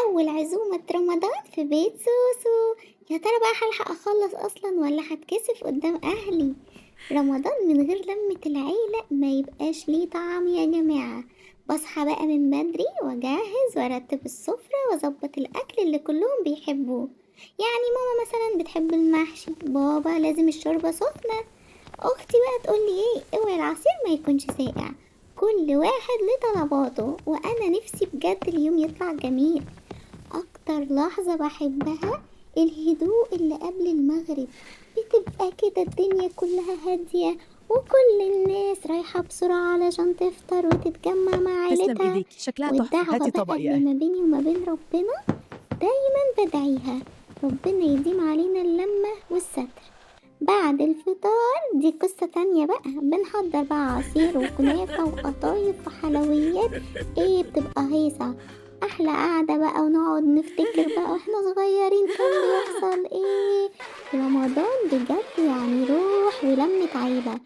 أول عزومة رمضان في بيت سوسو. يا ترى بقى هالحق أخلّص أصلًا والّا هاتكسف قدّام أهلي؟ رمضان من غير لمة العيلة ما يبقاش ليه طعم يا جماعة. باصحى بقى من بدري وأجهّز وأرتّب السفرة وأضبّط الأكل اللي كلّهم بيحبوه. يعني ماما مثلًا بتحب المحشي، بابا لازم الشوربة سخنة، أختي بقى تقول لي إيه اوعي العصير ما يكونش ساقع. كل واحد ليه طلباته وأنا نفسي بجد اليوم يطلع جميل. أكتر لحظة باحبها الهدوء اللي قبل المغرب، بتبقى كده الدنيا كلها هادية وكل الناس رايحة بسرعة علشان تفطر وتتجمع مع تسلم عيلتها. إيديكِ، شكلها تحفة، والدعوة هاتي بقى طبق اللي يا ما بيني وما بين ربنا دايما بدعيها، ربنا يديم علينا اللمة والستر. بعد الفطار دي قصة تانية بقى، بنحضر بقى عصير وكنافة وقطايف وحلويات. ايه بتبقى هيصة، أحلى قعدة بقى ونقعد نفتكر بقى واحنا صغيرين كان بيحصل ايه. رمضان بجد يعني روح ولمة عيلة.